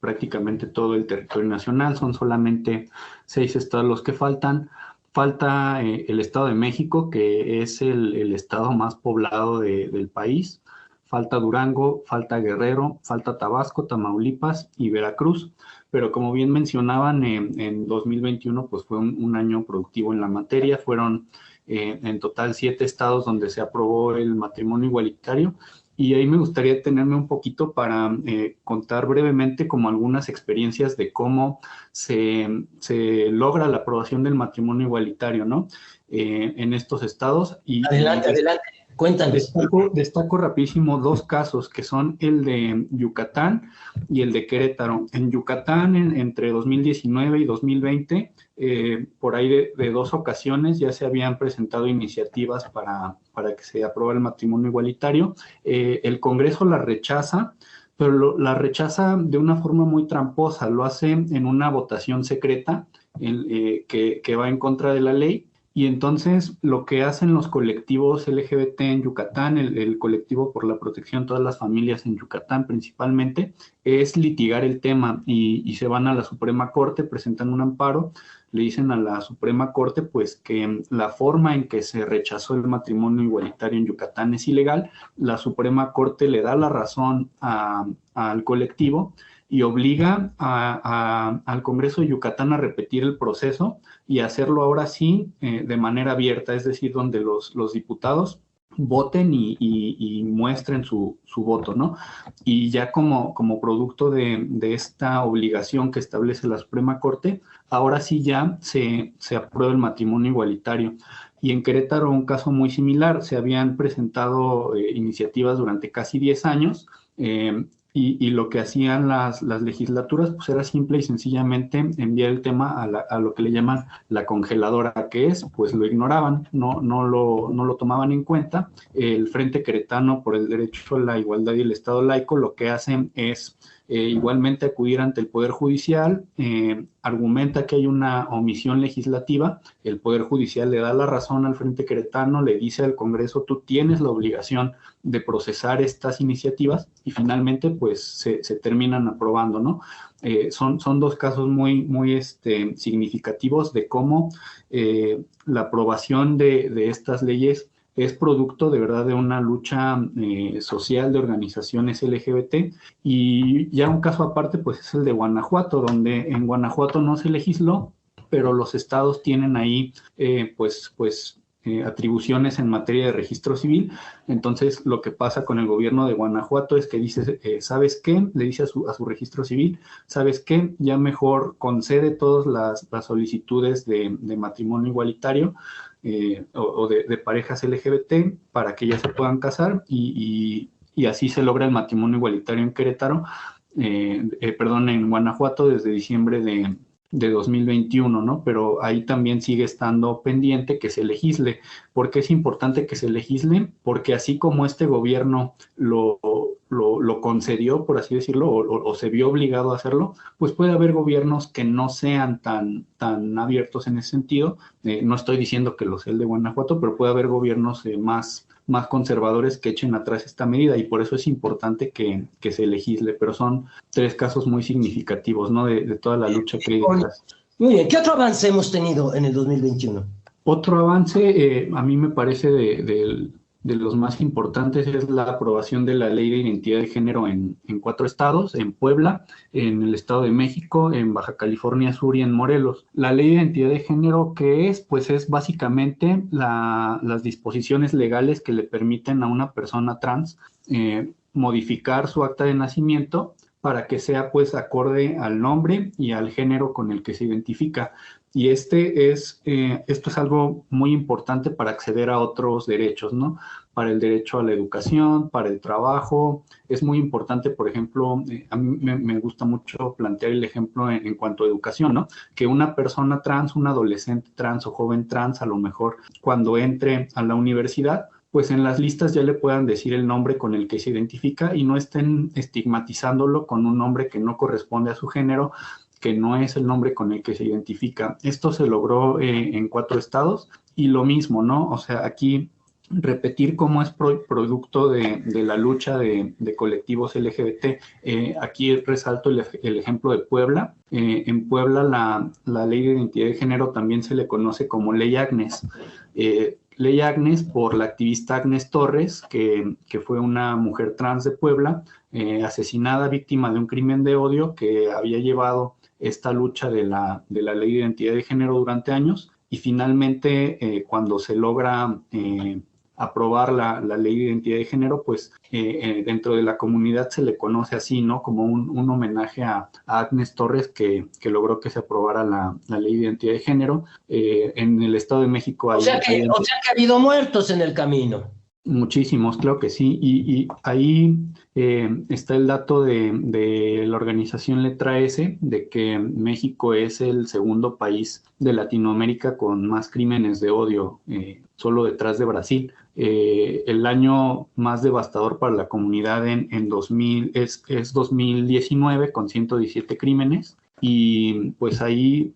prácticamente todo el territorio nacional, son solamente 6 estados los que faltan. Falta el Estado de México, que es el estado más poblado del país. Falta Durango, falta Guerrero, falta Tabasco, Tamaulipas y Veracruz. Pero como bien mencionaban, en 2021 pues fue un año productivo en la materia. Fueron en total 7 estados donde se aprobó el matrimonio igualitario. Y ahí me gustaría detenerme un poquito para contar brevemente como algunas experiencias de cómo se logra la aprobación del matrimonio igualitario, ¿no? En estos estados. Adelante, cuéntanos. Destaco rapidísimo 2 casos, que son el de Yucatán y el de Querétaro. En Yucatán, entre 2019 y 2020, por ahí de 2 ocasiones ya se habían presentado iniciativas para que se apruebe el matrimonio igualitario. El Congreso la rechaza, pero la rechaza de una forma muy tramposa. Lo hace en una votación secreta que va en contra de la ley. Y entonces lo que hacen los colectivos LGBT en Yucatán, el colectivo por la protección de todas las familias en Yucatán principalmente, es litigar el tema y se van a la Suprema Corte, presentan un amparo, le dicen a la Suprema Corte pues que la forma en que se rechazó el matrimonio igualitario en Yucatán es ilegal. La Suprema Corte le da la razón al colectivo y obliga al Congreso de Yucatán a repetir el proceso y hacerlo ahora sí de manera abierta, es decir, donde los diputados voten y muestren su voto, ¿no? Y ya como producto de esta obligación que establece la Suprema Corte, ahora sí ya se aprueba el matrimonio igualitario. Y en Querétaro un caso muy similar, se habían presentado iniciativas durante casi 10 años, y lo que hacían las legislaturas pues era simple y sencillamente enviar el tema a lo que le llaman la congeladora, que es, pues lo ignoraban, no lo tomaban en cuenta. El Frente Queretano por el Derecho a la Igualdad y el Estado Laico lo que hacen es igualmente acudir ante el Poder Judicial, argumenta que hay una omisión legislativa, el Poder Judicial le da la razón al Frente Queretano, le dice al Congreso, tú tienes la obligación de procesar estas iniciativas, y finalmente pues se terminan aprobando, ¿no? Son 2 casos muy significativos de cómo la aprobación de estas leyes es producto de verdad de una lucha social de organizaciones LGBT. Y ya un caso aparte pues es el de Guanajuato, donde en Guanajuato no se legisló, pero los estados tienen ahí atribuciones en materia de registro civil. Entonces lo que pasa con el gobierno de Guanajuato es que dice, ¿sabes qué? Le dice a su registro civil, ¿sabes qué? Ya mejor concede todas las solicitudes de matrimonio igualitario o de parejas LGBT para que ya se puedan casar, y así se logra el matrimonio igualitario en Querétaro, en Guanajuato desde diciembre de 2021, ¿no? Pero ahí también sigue estando pendiente que se legisle. ¿Por qué es importante que se legisle? Porque así como este gobierno lo concedió, por así decirlo, o se vio obligado a hacerlo, pues puede haber gobiernos que no sean tan abiertos en ese sentido. No estoy diciendo que lo sea el de Guanajuato, pero puede haber gobiernos más conservadores que echen atrás esta medida, y por eso es importante que se legisle. Pero son 3 casos muy significativos, ¿no? De toda la lucha que hay detrás. Muy bien, ¿qué otro avance hemos tenido en el 2021? Otro avance, a mí me parece de los más importantes, es la aprobación de la Ley de Identidad de Género en 4 estados, en Puebla, en el Estado de México, en Baja California Sur y en Morelos. La Ley de Identidad de Género, ¿qué es? Pues es básicamente las disposiciones legales que le permiten a una persona trans modificar su acta de nacimiento para que sea pues acorde al nombre y al género con el que se identifica. Y esto es algo muy importante para acceder a otros derechos, ¿no? Para el derecho a la educación, para el trabajo. Es muy importante, por ejemplo, a mí me gusta mucho plantear el ejemplo en cuanto a educación, ¿no? Que una persona trans, un adolescente trans o joven trans, a lo mejor cuando entre a la universidad, pues en las listas ya le puedan decir el nombre con el que se identifica y no estén estigmatizándolo con un nombre que no corresponde a su género, que no es el nombre con el que se identifica. Esto se logró en 4 estados y lo mismo, ¿no? O sea, aquí repetir cómo es producto de la lucha de colectivos LGBT. Aquí resalto el ejemplo de Puebla. En Puebla la ley de identidad de género también se le conoce como Ley Agnes. Ley Agnes por la activista Agnes Torres, que fue una mujer trans de Puebla, asesinada, víctima de un crimen de odio que había llevado esta lucha de la ley de identidad de género durante años, y finalmente cuando se logra aprobar la ley de identidad de género, pues dentro de la comunidad se le conoce así, ¿no? Como un homenaje a Agnes Torres que logró que se aprobara la ley de identidad de género. En el Estado de México o sea que ha habido muertos en el camino. Muchísimos, claro que sí, y ahí está el dato de la organización Letra S, de que México es el segundo país de Latinoamérica con más crímenes de odio, solo detrás de Brasil. El año más devastador para la comunidad en 2000 es 2019, con 117 crímenes, y pues ahí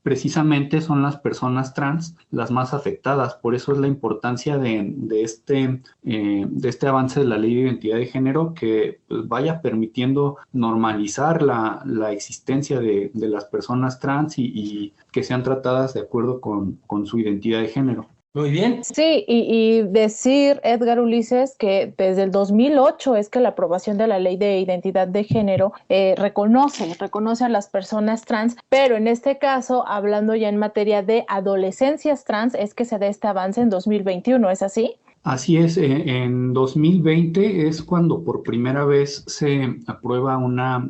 precisamente son las personas trans las más afectadas. Por eso es la importancia de este avance de la ley de identidad de género, que pues, vaya permitiendo normalizar la existencia de las personas trans y que sean tratadas de acuerdo con su identidad de género. Muy bien. Sí, y decir, Edgar Ulises, que desde el 2008 es que la aprobación de la ley de identidad de género reconoce a las personas trans, pero en este caso, hablando ya en materia de adolescencias trans, es que se da este avance en 2021, ¿es así? Así es, en 2020 es cuando por primera vez se aprueba una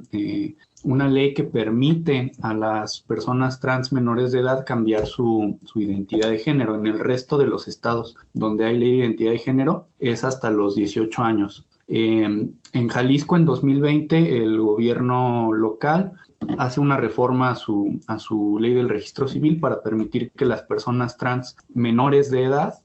ley que permite a las personas trans menores de edad cambiar su identidad de género. En el resto de los estados donde hay ley de identidad de género es hasta los 18 años. En Jalisco en 2020 el gobierno local hace una reforma a su ley del registro civil para permitir que las personas trans menores de edad,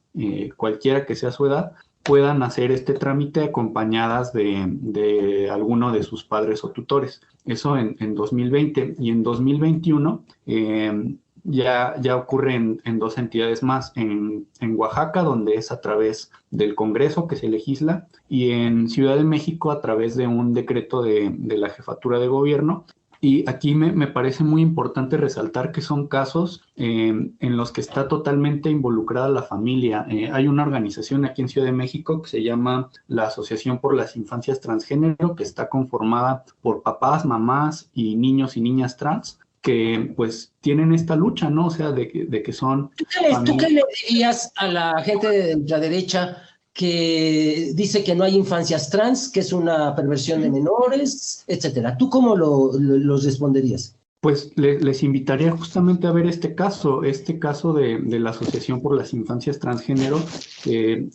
cualquiera que sea su edad, puedan hacer este trámite acompañadas de alguno de sus padres o tutores. Eso en 2020. Y en 2021 ya ocurre en 2 entidades más. En Oaxaca, donde es a través del Congreso que se legisla, y en Ciudad de México a través de un decreto de la Jefatura de Gobierno. Y aquí me parece muy importante resaltar que son casos en los que está totalmente involucrada la familia. Hay una organización aquí en Ciudad de México que se llama la Asociación por las Infancias Transgénero, que está conformada por papás, mamás y niños y niñas trans, que pues tienen esta lucha, ¿no? O sea, de que son... ¿Tú qué le dirías a la gente de la derecha que dice que no hay infancias trans, que es una perversión de menores, etcétera? ¿Tú cómo los responderías? Pues les invitaría justamente a ver este caso de la Asociación por las Infancias Transgénero.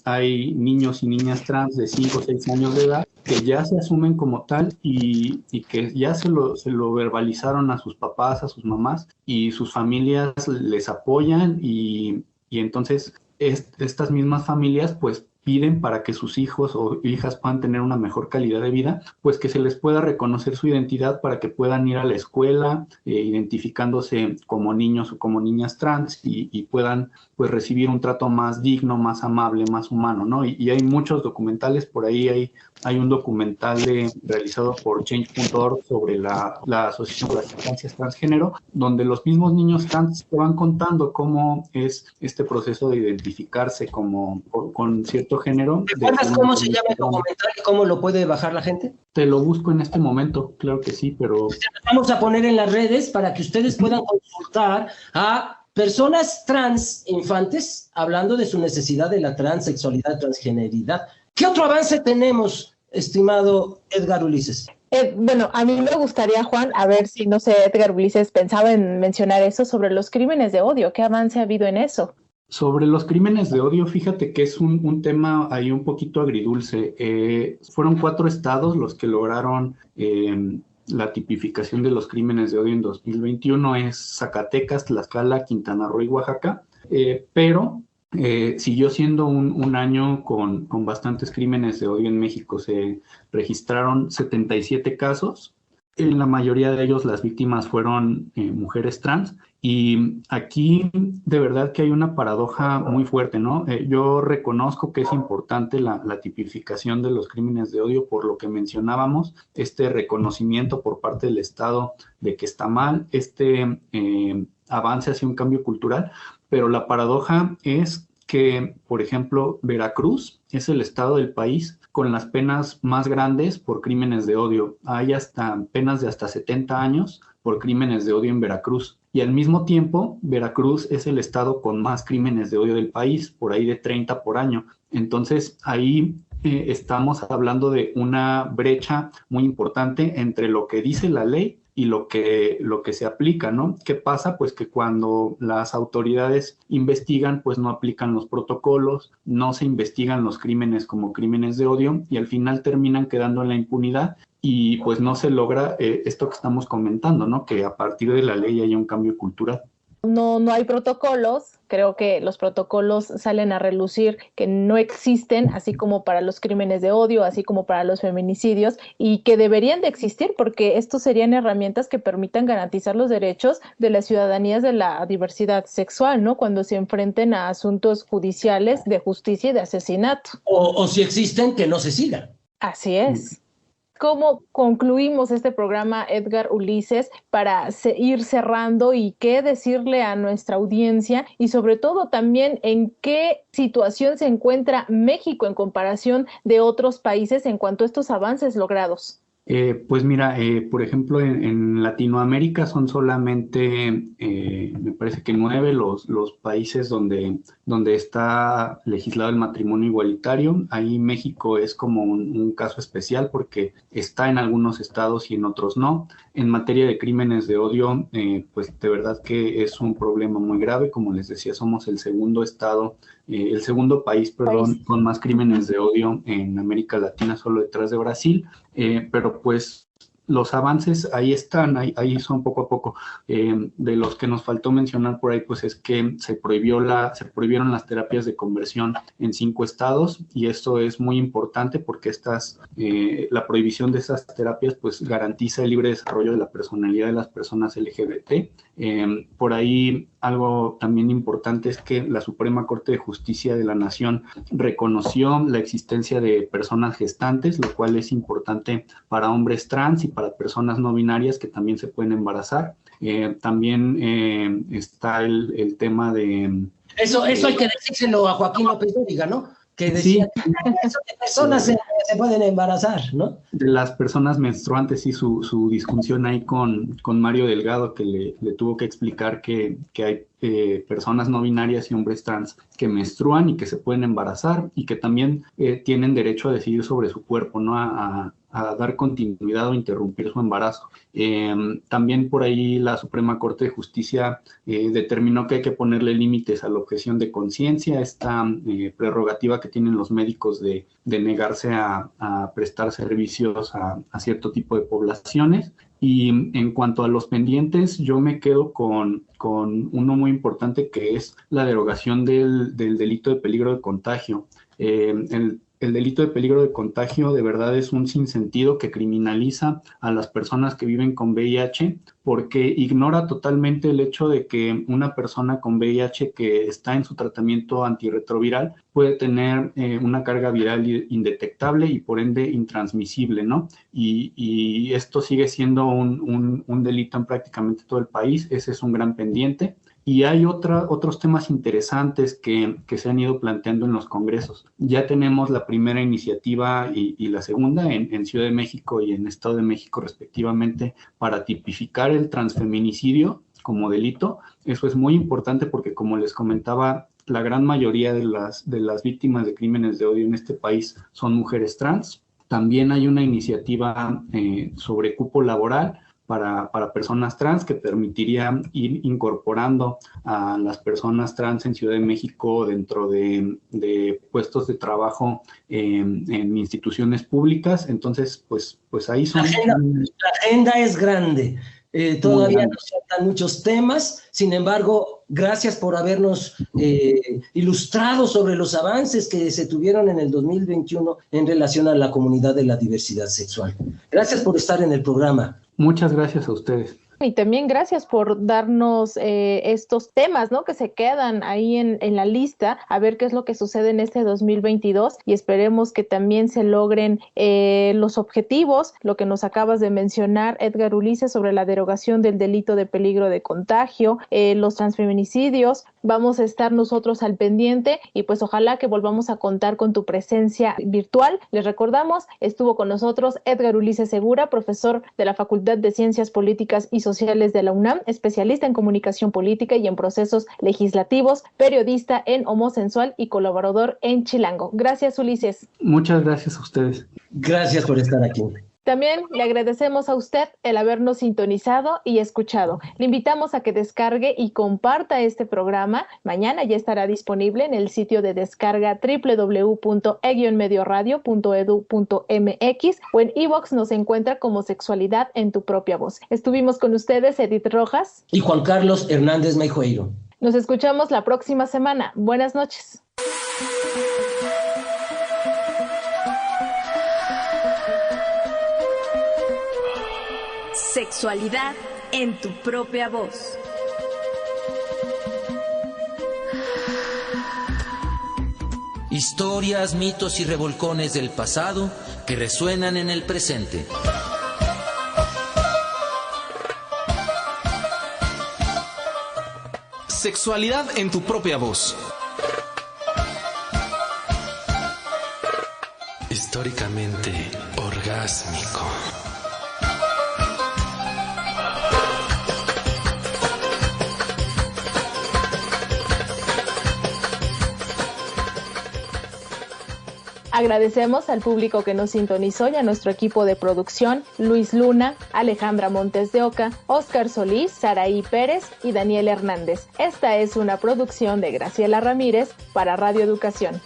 Hay niños y niñas trans de 5 o 6 años de edad que ya se asumen como tal y que ya se lo verbalizaron a sus papás, a sus mamás, y sus familias les apoyan y entonces estas mismas familias pues piden para que sus hijos o hijas puedan tener una mejor calidad de vida, pues que se les pueda reconocer su identidad para que puedan ir a la escuela identificándose como niños o como niñas trans y puedan pues recibir un trato más digno, más amable, más humano, ¿no? Y hay muchos documentales, por ahí hay un documental realizado por Change.org sobre la Asociación por las Infancias Transgénero, donde los mismos niños trans te van contando cómo es este proceso de identificarse con cierto género. ¿Recuerdas cómo se llama el documental y cómo lo puede bajar la gente? Te lo busco en este momento, claro que sí, pero... Vamos a poner en las redes para que ustedes puedan consultar a personas trans infantes hablando de su necesidad de la transexualidad, transgeneridad. ¿Qué otro avance tenemos, estimado Edgar Ulises? Bueno, a mí me gustaría, Juan, a ver si, no sé, Edgar Ulises pensaba en mencionar eso sobre los crímenes de odio. ¿Qué avance ha habido en eso? Sobre los crímenes de odio, fíjate que es un tema ahí un poquito agridulce. Fueron 4 estados los que lograron la tipificación de los crímenes de odio en 2021. Es Zacatecas, Tlaxcala, Quintana Roo y Oaxaca, pero siguió siendo un año con bastantes crímenes de odio en México. Se registraron 77 casos. En la mayoría de ellos las víctimas fueron mujeres trans, y aquí de verdad que hay una paradoja muy fuerte, ¿no? Yo reconozco que es importante la tipificación de los crímenes de odio por lo que mencionábamos, este reconocimiento por parte del Estado de que está mal, avance hacia un cambio cultural, pero la paradoja es que, por ejemplo, Veracruz es el estado del país con las penas más grandes por crímenes de odio. Hay hasta penas de hasta 70 años por crímenes de odio en Veracruz. Y al mismo tiempo, Veracruz es el estado con más crímenes de odio del país, por ahí de 30 por año. Entonces, ahí estamos hablando de una brecha muy importante entre lo que dice la ley y lo que se aplica, ¿no? ¿Qué pasa? Pues que cuando las autoridades investigan, pues no aplican los protocolos, no se investigan los crímenes como crímenes de odio y al final terminan quedando en la impunidad y pues no se logra esto que estamos comentando, ¿no? Que a partir de la ley haya un cambio cultural. No hay protocolos. Creo que los protocolos salen a relucir que no existen, así como para los crímenes de odio, así como para los feminicidios, y que deberían de existir porque estos serían herramientas que permitan garantizar los derechos de las ciudadanías de la diversidad sexual, ¿no? Cuando se enfrenten a asuntos judiciales de justicia y de asesinato. O si existen, que no se sigan. Así es. ¿Cómo concluimos este programa, Edgar Ulises, para ir cerrando y qué decirle a nuestra audiencia y sobre todo también en qué situación se encuentra México en comparación de otros países en cuanto a estos avances logrados? Pues mira, por ejemplo, en Latinoamérica son solamente, me parece que 9 los países donde está legislado el matrimonio igualitario. Ahí México es como un caso especial porque está en algunos estados y en otros no. En materia de crímenes de odio, pues de verdad que es un problema muy grave. Como les decía, somos el segundo país, con más crímenes de odio en América Latina, solo detrás de Brasil. Pero pues los avances ahí están, ahí son poco a poco. De los que nos faltó mencionar por ahí, pues es que se prohibieron las terapias de conversión en 5 estados, y esto es muy importante porque la prohibición de esas terapias pues garantiza el libre desarrollo de la personalidad de las personas LGBT. Por ahí algo también importante es que la Suprema Corte de Justicia de la Nación reconoció la existencia de personas gestantes, lo cual es importante para hombres trans y para personas no binarias que también se pueden embarazar. También está el tema de... Eso hay que decírselo a Joaquín López Dóriga, ¿no? Que decía que de personas se pueden embarazar, ¿no? De las personas menstruantes, y su discusión ahí con Mario Delgado, que le tuvo que explicar que hay personas no binarias y hombres trans que menstruan y que se pueden embarazar y que también tienen derecho a decidir sobre su cuerpo, ¿no? A dar continuidad o interrumpir su embarazo. También por ahí la Suprema Corte de Justicia determinó que hay que ponerle límites a la objeción de conciencia, esta prerrogativa que tienen los médicos de negarse a prestar servicios a cierto tipo de poblaciones. Y en cuanto a los pendientes, yo me quedo con uno muy importante, que es la derogación del delito de peligro de contagio. El delito de peligro de contagio de verdad es un sinsentido que criminaliza a las personas que viven con VIH, porque ignora totalmente el hecho de que una persona con VIH que está en su tratamiento antirretroviral puede tener una carga viral indetectable y por ende intransmisible, ¿no? Y esto sigue siendo un delito en prácticamente todo el país. Ese es un gran pendiente. Y hay otros temas interesantes que se han ido planteando en los congresos. Ya tenemos la primera iniciativa y la segunda en Ciudad de México y en Estado de México respectivamente para tipificar el transfeminicidio como delito. Eso es muy importante porque, como les comentaba, la gran mayoría de las víctimas de crímenes de odio en este país son mujeres trans. También hay una iniciativa sobre cupo laboral para personas trans que permitiría ir incorporando a las personas trans en Ciudad de México dentro de puestos de trabajo en instituciones públicas. Entonces, pues ahí son... La agenda es grande. Todavía nos faltan muchos temas, sin embargo, gracias por habernos ilustrado sobre los avances que se tuvieron en el 2021 en relación a la comunidad de la diversidad sexual. Gracias por estar en el programa. Muchas gracias a ustedes. Y también gracias por darnos estos temas, ¿no? Que se quedan ahí en la lista, a ver qué es lo que sucede en este 2022 y esperemos que también se logren los objetivos, lo que nos acabas de mencionar, Edgar Ulises, sobre la derogación del delito de peligro de contagio, los transfeminicidios. Vamos a estar nosotros al pendiente y pues ojalá que volvamos a contar con tu presencia virtual. Les recordamos, estuvo con nosotros Edgar Ulises Segura, profesor de la Facultad de Ciencias Políticas y Sociales de la UNAM, especialista en comunicación política y en procesos legislativos, periodista en Homosensual y colaborador en Chilango. Gracias, Ulises. Muchas gracias a ustedes. Gracias por estar aquí. También le agradecemos a usted el habernos sintonizado y escuchado. Le invitamos a que descargue y comparta este programa. Mañana ya estará disponible en el sitio de descarga www.e-medioradio.edu.mx o en iVoox nos encuentra como Sexualidad en tu propia voz. Estuvimos con ustedes Edith Rojas y Juan Carlos Hernández Meijueiro. Nos escuchamos la próxima semana. Buenas noches. Sexualidad en tu propia voz. Historias, mitos y revolcones del pasado que resuenan en el presente. Sexualidad en tu propia voz. Históricamente orgásmico. Agradecemos al público que nos sintonizó y a nuestro equipo de producción, Luis Luna, Alejandra Montes de Oca, Óscar Solís, Saraí Pérez y Daniel Hernández. Esta es una producción de Graciela Ramírez para Radio Educación.